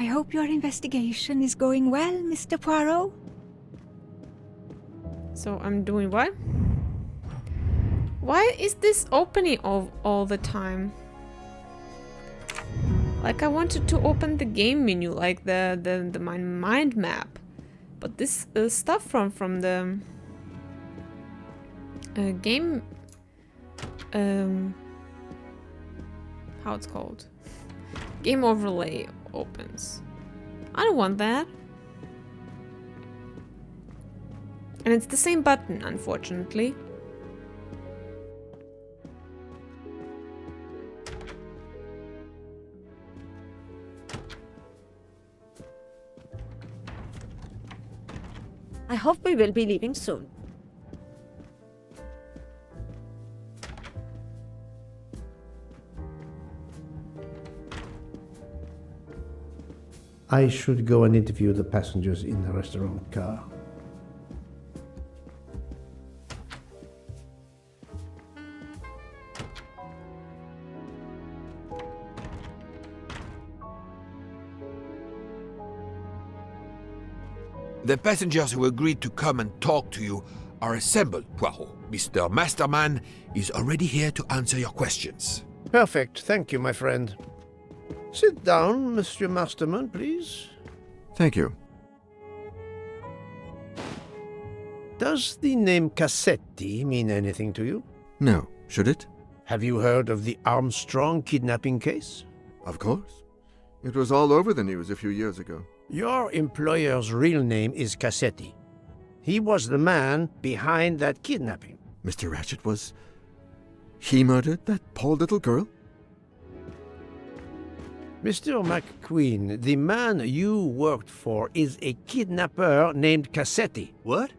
I hope your investigation is going well, Mr. Poirot. So I'm doing what? Why is this opening all the time? Like I wanted to open the game menu, like the mind map, but this stuff from the game, how it's called, game overlay opens. I don't want that. And it's the same button, unfortunately. I hope we will be leaving soon. I should go and interview the passengers in the restaurant car. The passengers who agreed to come and talk to you are assembled, Poirot. Mr. Masterman is already here to answer your questions. Perfect, thank you, my friend. Sit down, Monsieur Masterman, please. Thank you. Does the name Cassetti mean anything to you? No, should it? Have you heard of the Armstrong kidnapping case? Of course. It was all over the news a few years ago. Your employer's real name is Cassetti. He was the man behind that kidnapping. Mr. Ratchet was... He murdered that poor little girl? Mr. McQueen, the man you worked for is a kidnapper named Cassetti. What?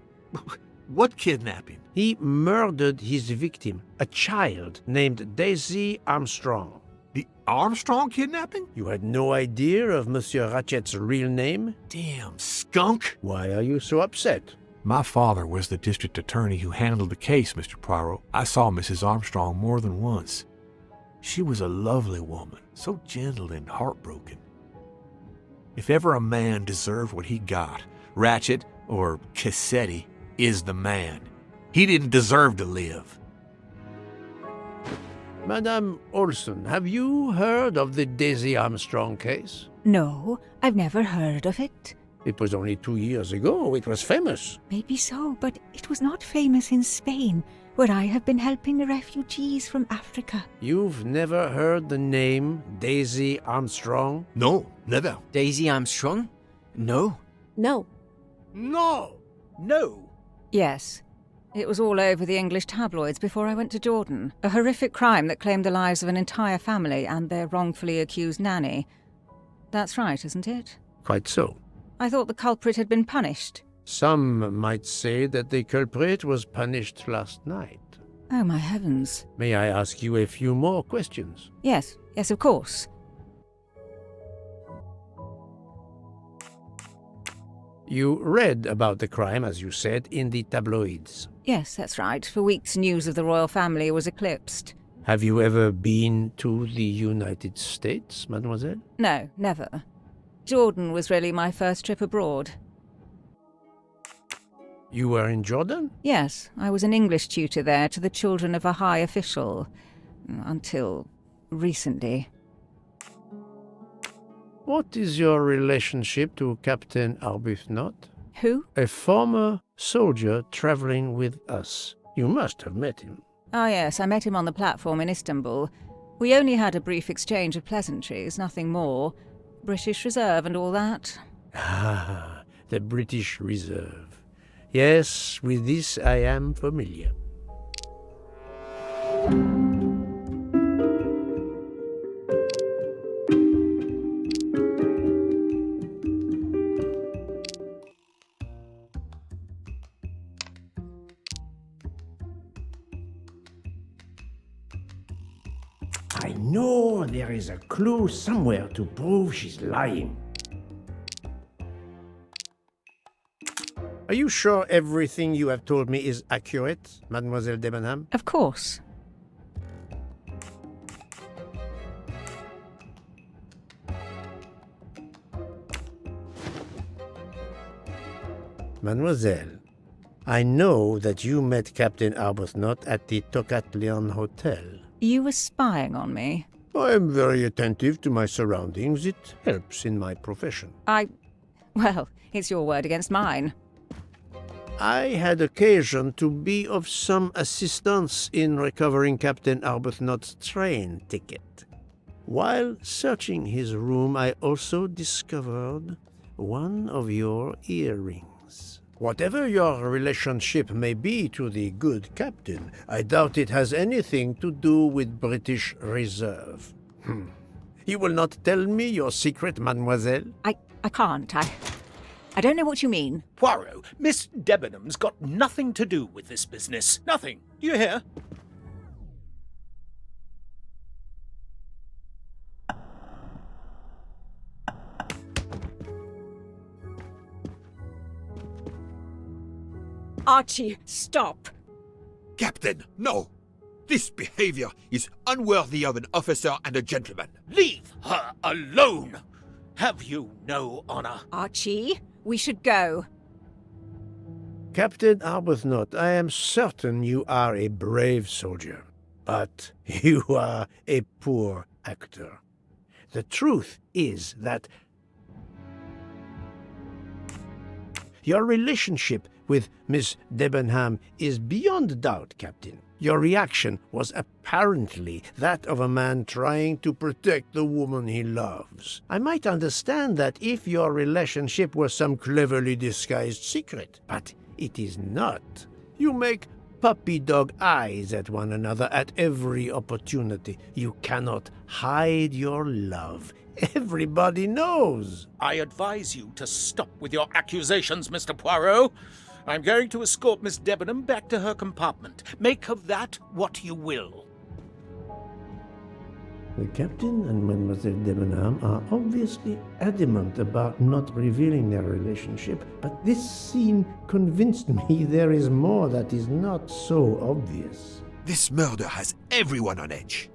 What kidnapping? He murdered his victim, a child named Daisy Armstrong. The Armstrong kidnapping? You had no idea of Monsieur Ratchet's real name? Damn skunk! Why are you so upset? My father was the district attorney who handled the case, Mr. Poirot. I saw Mrs. Armstrong more than once. She was a lovely woman, so gentle and heartbroken. If ever a man deserved what he got, Ratchet, or Cassetti, is the man. He didn't deserve to live. Madame Olson, have you heard of the Daisy Armstrong case? No, I've never heard of it. It was only 2 years ago. It was famous. Maybe so, but it was not famous in Spain, where I have been helping the refugees from Africa. You've never heard the name Daisy Armstrong? No, never. Daisy Armstrong? No. No. No! No! Yes. It was all over the English tabloids before I went to Jordan. A horrific crime that claimed the lives of an entire family and their wrongfully accused nanny. That's right, isn't it? Quite so. I thought the culprit had been punished. Some might say that the culprit was punished last night. Oh, my heavens. May I ask you a few more questions? Yes, of course. You read about the crime, as you said, in the tabloids. Yes, that's right. For weeks, news of the royal family was eclipsed. Have you ever been to the United States, mademoiselle? No, never. Jordan was really my first trip abroad. You were in Jordan? Yes, I was an English tutor there to the children of a high official. Until recently. What is your relationship to Captain Arbuthnot? Who? A former soldier traveling with us. You must have met him. Ah, yes, I met him on the platform in Istanbul. We only had a brief exchange of pleasantries, nothing more. British Reserve and all that. Ah, the British Reserve. Yes, with this I am familiar. I know there is a clue somewhere to prove she's lying. Are you sure everything you have told me is accurate, Mademoiselle Debenham? Of course. Mademoiselle, I know that you met Captain Arbuthnot at the Tocatlion Hotel. You were spying on me. I am very attentive to my surroundings. It helps in my profession. Well, it's your word against mine. I had occasion to be of some assistance in recovering Captain Arbuthnot's train ticket. While searching his room, I also discovered one of your earrings. Whatever your relationship may be to the good captain, I doubt it has anything to do with British Reserve. You will not tell me your secret, mademoiselle? I can't. I don't know what you mean. Poirot, Miss Debenham's got nothing to do with this business. Nothing. Do you hear? Archie, stop! Captain, no! This behavior is unworthy of an officer and a gentleman. Leave her alone! Have you no honor? Archie, we should go. Captain Arbuthnot, I am certain you are a brave soldier, but you are a poor actor. The truth is that your relationship with Miss Debenham is beyond doubt, Captain. Your reaction was apparently that of a man trying to protect the woman he loves. I might understand that if your relationship were some cleverly disguised secret, but it is not. You make puppy dog eyes at one another at every opportunity. You cannot hide your love. Everybody knows. I advise you to stop with your accusations, Mr. Poirot. I'm going to escort Miss Debenham back to her compartment. Make of that what you will. The captain and Mademoiselle Debenham are obviously adamant about not revealing their relationship, but this scene convinced me there is more that is not so obvious. This murder has everyone on edge.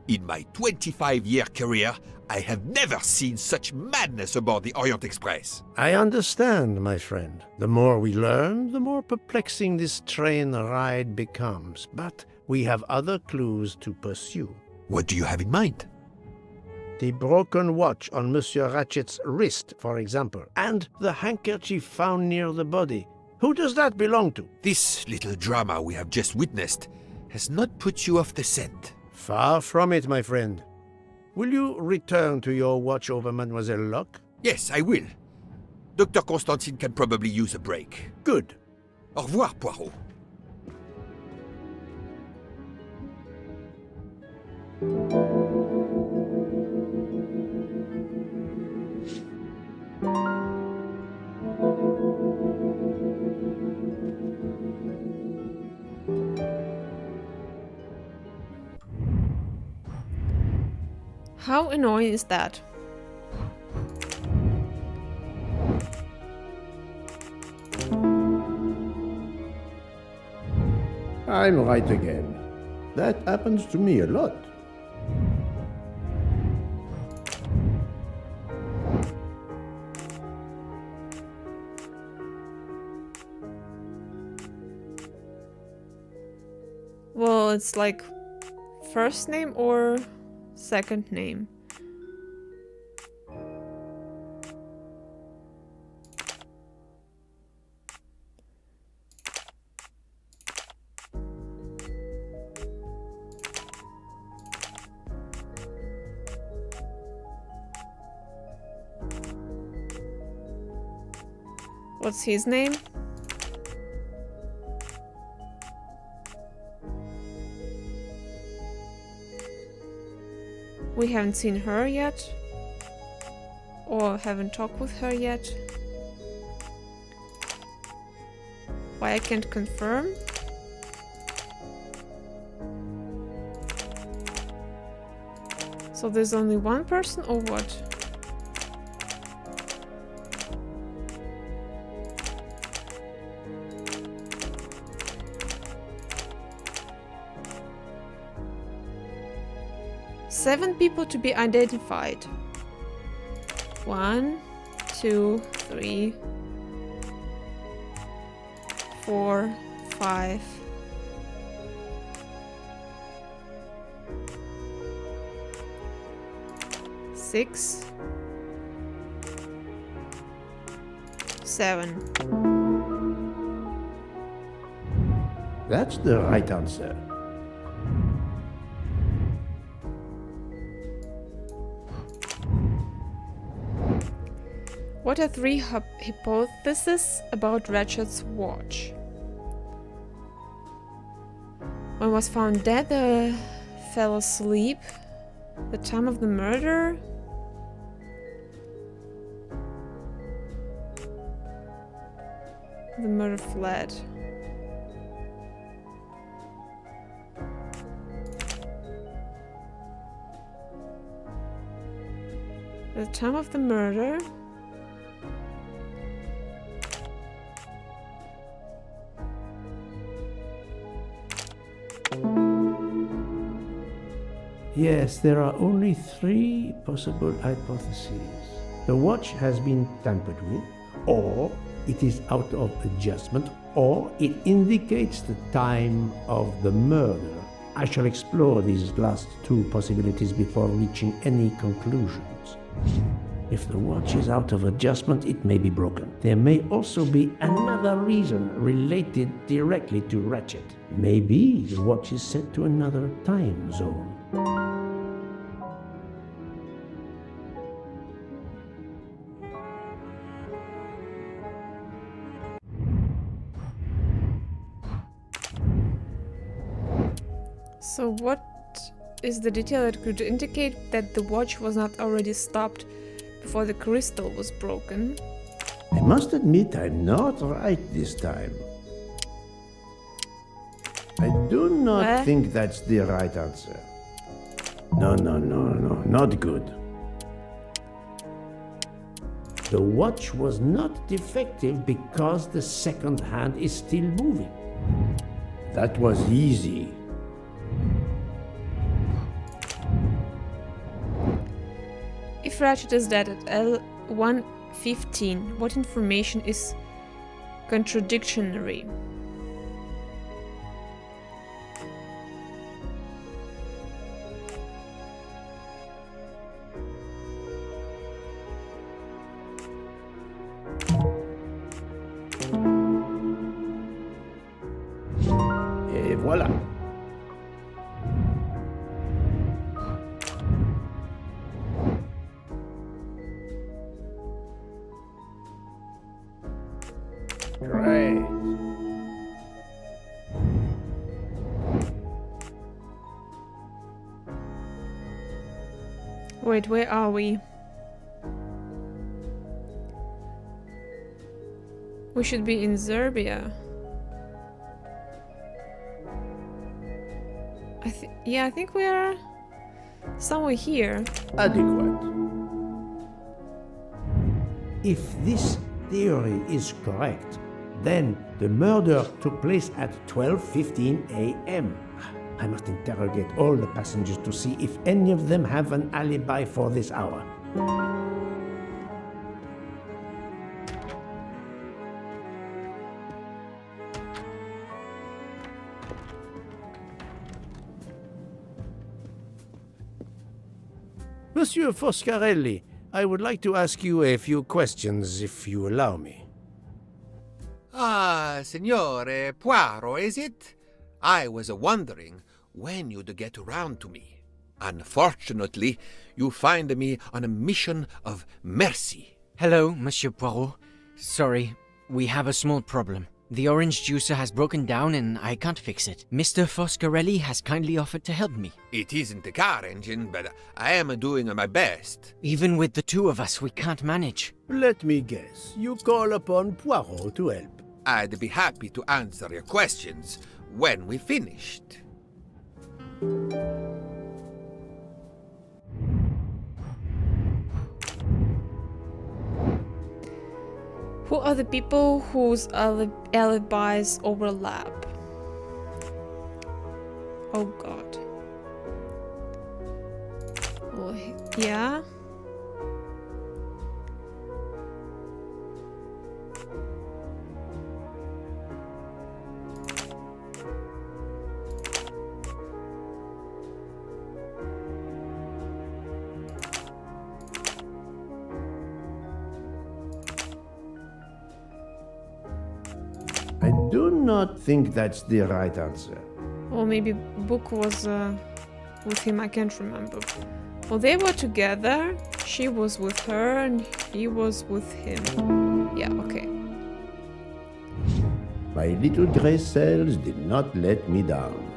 In my 25-year career, I have never seen such madness aboard the Orient Express. I understand, my friend. The more we learn, the more perplexing this train ride becomes. But we have other clues to pursue. What do you have in mind? The broken watch on Monsieur Ratchet's wrist, for example, and the handkerchief found near the body. Who does that belong to? This little drama we have just witnessed has not put you off the scent. Far from it, my friend. Will you return to your watch over Mademoiselle Locke? Yes, I will. Dr. Constantine can probably use a break. Good. Au revoir, Poirot. How annoying is that? I'm right again. That happens to me a lot. Well, it's like first name or second name. What's his name? We haven't seen her yet, or haven't talked with her yet. Why I can't confirm? So there's only one person, or what? Seven people to be identified. 1, 2, 3, 4, 5. Six, 7. That's the right answer. What are 3 hypotheses about Ratchet's watch? One was found dead, fell asleep, the time of the murder. The murder fled. The time of the murder. Yes, there are only 3 possible hypotheses. The watch has been tampered with, or it is out of adjustment, or it indicates the time of the murder. I shall explore these last 2 possibilities before reaching any conclusions. If the watch is out of adjustment, it may be broken. There may also be another reason related directly to Ratchet. Maybe the watch is set to another time zone. So what is the detail that could indicate that the watch was not already stopped before the crystal was broken? I must admit I'm not right this time. I do not think that's the right answer. No, not good. The watch was not defective because the second hand is still moving. That was easy. If Ratchet is dead at L115, what information is contradictory? Et voilà. Great. Wait, where are we? We should be in Serbia. I think we are somewhere here. Adequate. If this theory is correct, then the murder took place at 12:15 a.m. I must interrogate all the passengers to see if any of them have an alibi for this hour. Monsieur Foscarelli, I would like to ask you a few questions, if you allow me. Ah, Signore Poirot, is it? I was wondering when you'd get around to me. Unfortunately, you find me on a mission of mercy. Hello, Monsieur Poirot. Sorry, we have a small problem. The orange juicer has broken down and I can't fix it. Mr. Foscarelli has kindly offered to help me. It isn't a car engine, but I am doing my best. Even with the 2 of us, we can't manage. Let me guess. You call upon Poirot to help. I'd be happy to answer your questions when we finished. Who are the people whose alibis overlap? Oh god. Oh, yeah? do not think that's the right answer. Or maybe Book was with him, I can't remember. Well, they were together, she was with her, and he was with him. Yeah, okay. My little gray cells did not let me down.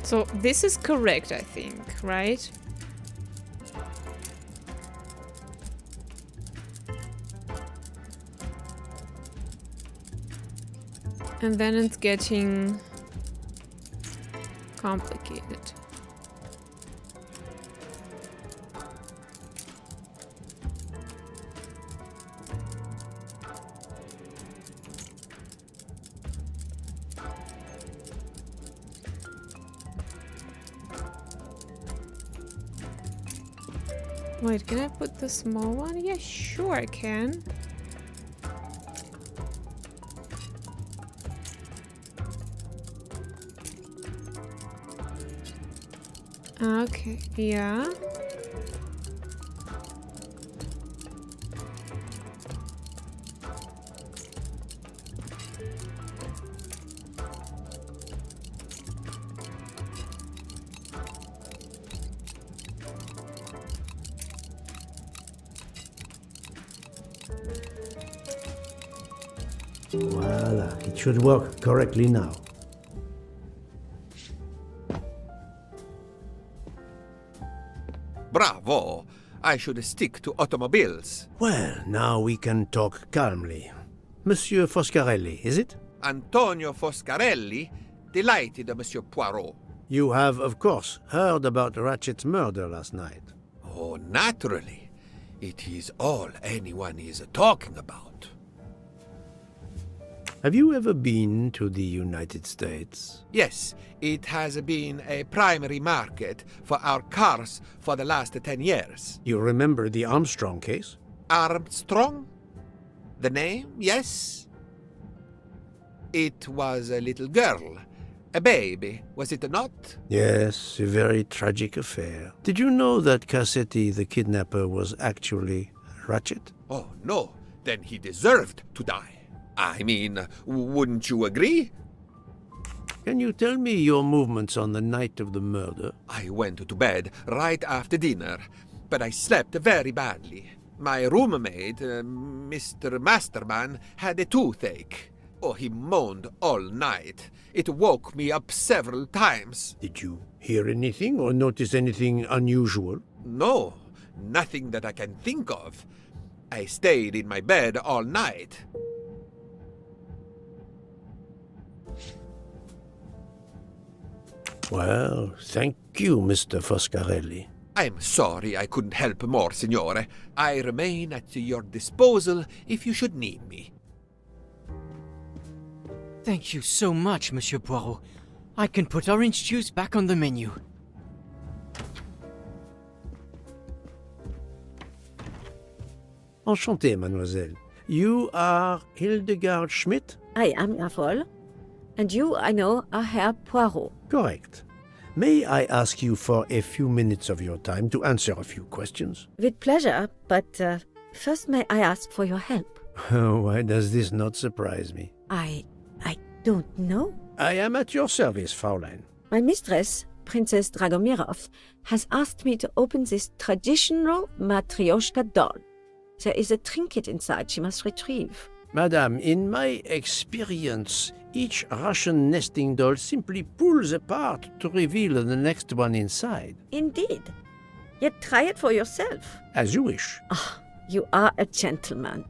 So this is correct, I think, right? And then it's getting complicated. Wait, can I put the small one? Yeah, sure I can. Okay, yeah. Voila, it should work correctly now. Bravo! I should stick to automobiles. Well, now we can talk calmly. Monsieur Foscarelli, is it? Antonio Foscarelli, delighted, Monsieur Poirot. You have, of course, heard about Ratchet's murder last night. Oh, naturally. It is all anyone is talking about. Have you ever been to the United States? Yes, it has been a primary market for our cars for the last 10 years. You remember the Armstrong case? Armstrong? The name, yes. It was a little girl, a baby, was it not? Yes, a very tragic affair. Did you know that Cassetti, the kidnapper, was actually Ratchet? Oh, no. Then he deserved to die. I mean, wouldn't you agree? Can you tell me your movements on the night of the murder? I went to bed right after dinner, but I slept very badly. My roommate, Mr. Masterman, had a toothache. Oh, he moaned all night. It woke me up several times. Did you hear anything or notice anything unusual? No, nothing that I can think of. I stayed in my bed all night. Well, thank you, Mr. Foscarelli. I'm sorry I couldn't help more, signore. I remain at your disposal if you should need me. Thank you so much, Monsieur Poirot. I can put orange juice back on the menu. Enchanté, mademoiselle. You are Hildegard Schmidt? I am Jawohl. And you, I know, are Herr Poirot. Correct. May I ask you for a few minutes of your time to answer a few questions? With pleasure, but first may I ask for your help? Why does this not surprise me? I don't know. I am at your service, Fraulein. My mistress, Princess Dragomirov, has asked me to open this traditional Matryoshka doll. There is a trinket inside she must retrieve. Madame, in my experience, each Russian nesting doll simply pulls apart to reveal the next one inside. Indeed. Yet try it for yourself. As you wish. Ah, you are a gentleman.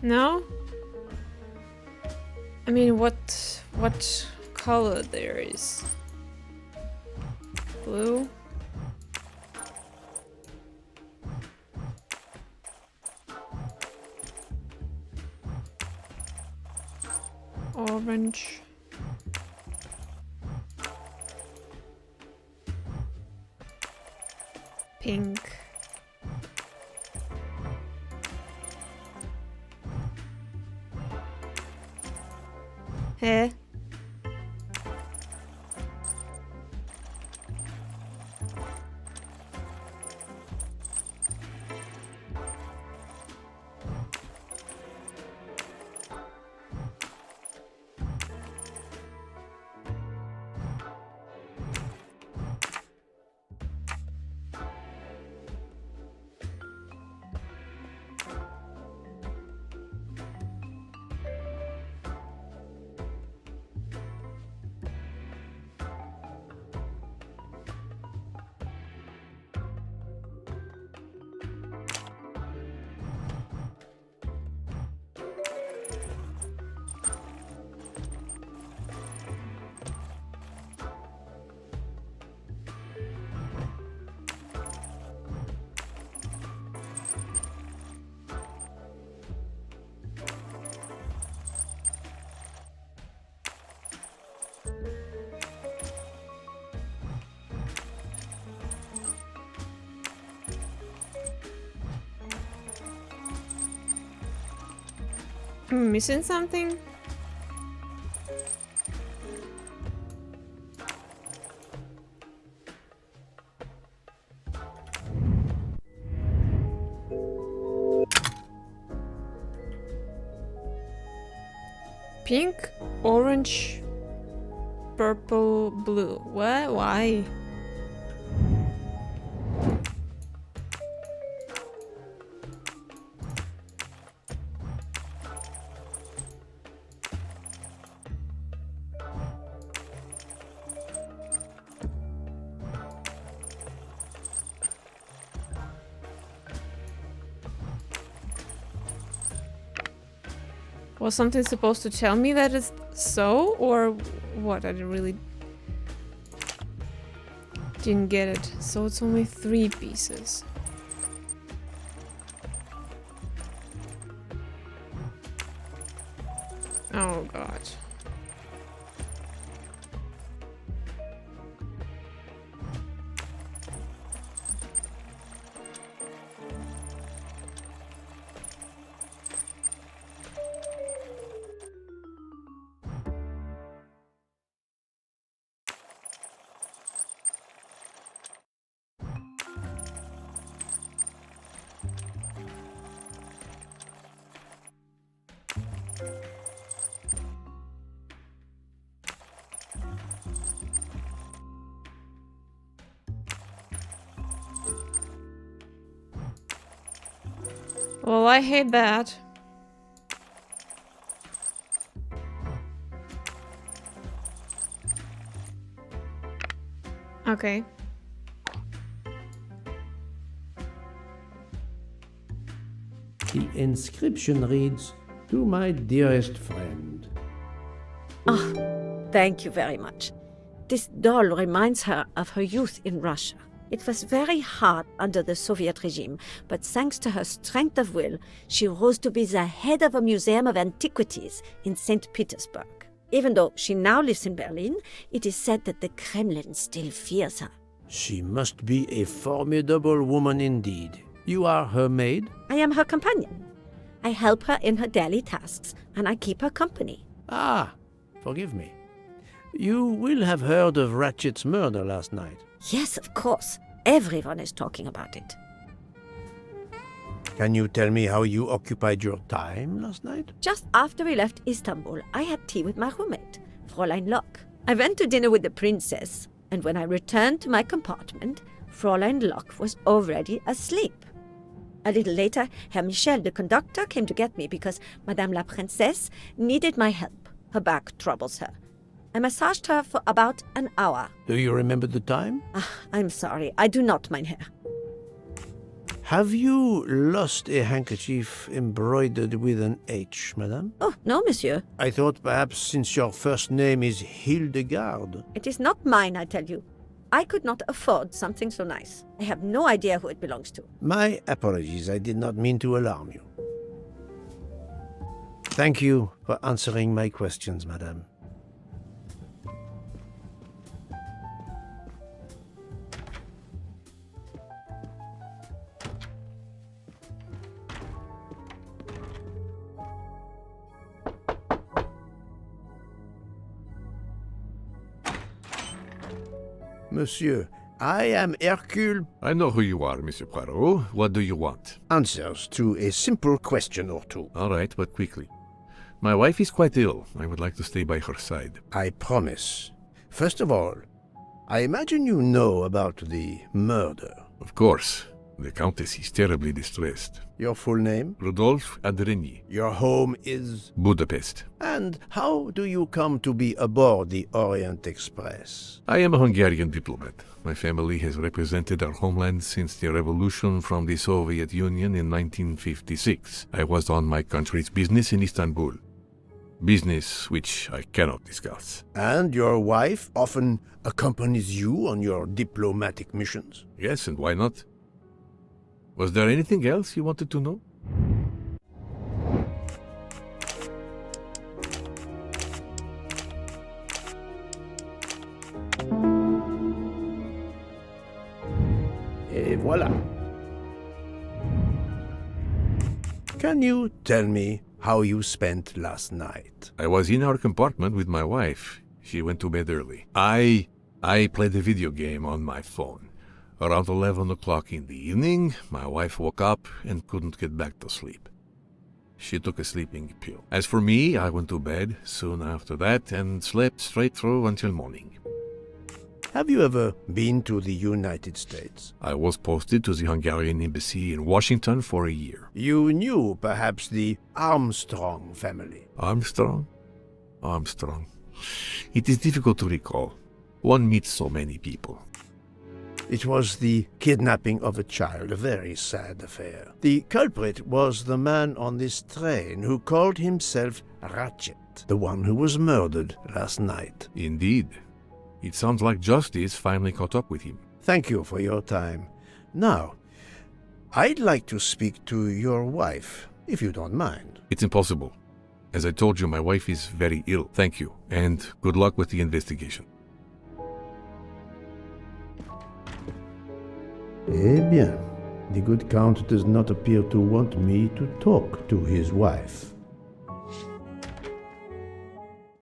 No? I mean, what color there is? Blue? Orange? Pink? Hey. Am I missing something? Pink, orange, purple, blue. What? Why? Was something supposed to tell me that it's so, or what? I really didn't get it. So it's only 3 pieces. Oh god. Well, I hate that. Okay. The inscription reads, "To my dearest friend." Ah, thank you very much. This doll reminds her of her youth in Russia. It was very hard under the Soviet regime, but thanks to her strength of will, she rose to be the head of a museum of antiquities in St. Petersburg. Even though she now lives in Berlin, it is said that the Kremlin still fears her. She must be a formidable woman indeed. You are her maid? I am her companion. I help her in her daily tasks, and I keep her company. Ah, forgive me. You will have heard of Ratchet's murder last night. Yes, of course. Everyone is talking about it. Can you tell me how you occupied your time last night? Just after we left Istanbul, I had tea with my roommate, Fräulein Locke. I went to dinner with the princess, and when I returned to my compartment, Fräulein Locke was already asleep. A little later, Herr Michel, the conductor, came to get me because Madame la Princesse needed my help. Her back troubles her. I massaged her for about an hour. Do you remember the time? I'm sorry, I do not, mein Herr. Have you lost a handkerchief embroidered with an H, madame? Oh, no, monsieur. I thought perhaps since your first name is Hildegard. It is not mine, I tell you. I could not afford something so nice. I have no idea who it belongs to. My apologies, I did not mean to alarm you. Thank you for answering my questions, madame. Monsieur, I am Hercule. I know who you are, Monsieur Poirot. What do you want? Answers to a simple question or two. All right, but quickly. My wife is quite ill. I would like to stay by her side. I promise. First of all, I imagine you know about the murder. Of course. The Countess is terribly distressed. Your full name? Rodolphe Adreny. Your home is? Budapest. And how do you come to be aboard the Orient Express? I am a Hungarian diplomat. My family has represented our homeland since the revolution from the Soviet Union in 1956. I was on my country's business in Istanbul. Business which I cannot discuss. And your wife often accompanies you on your diplomatic missions? Yes, and why not? Was there anything else you wanted to know? Et voilà. Can you tell me how you spent last night? I was in our compartment with my wife. She went to bed early. I played a video game on my phone. Around 11 o'clock in the evening, my wife woke up and couldn't get back to sleep. She took a sleeping pill. As for me, I went to bed soon after that and slept straight through until morning. Have you ever been to the United States? I was posted to the Hungarian embassy in Washington for a year. You knew, perhaps, the Armstrong family. Armstrong? Armstrong. It is difficult to recall. One meets so many people. It was the kidnapping of a child, a very sad affair. The culprit was the man on this train who called himself Ratchet, the one who was murdered last night. Indeed. It sounds like justice finally caught up with him. Thank you for your time. Now, I'd like to speak to your wife, if you don't mind. It's impossible. As I told you, my wife is very ill. Thank you, and good luck with the investigation. Eh bien, the good Count does not appear to want me to talk to his wife.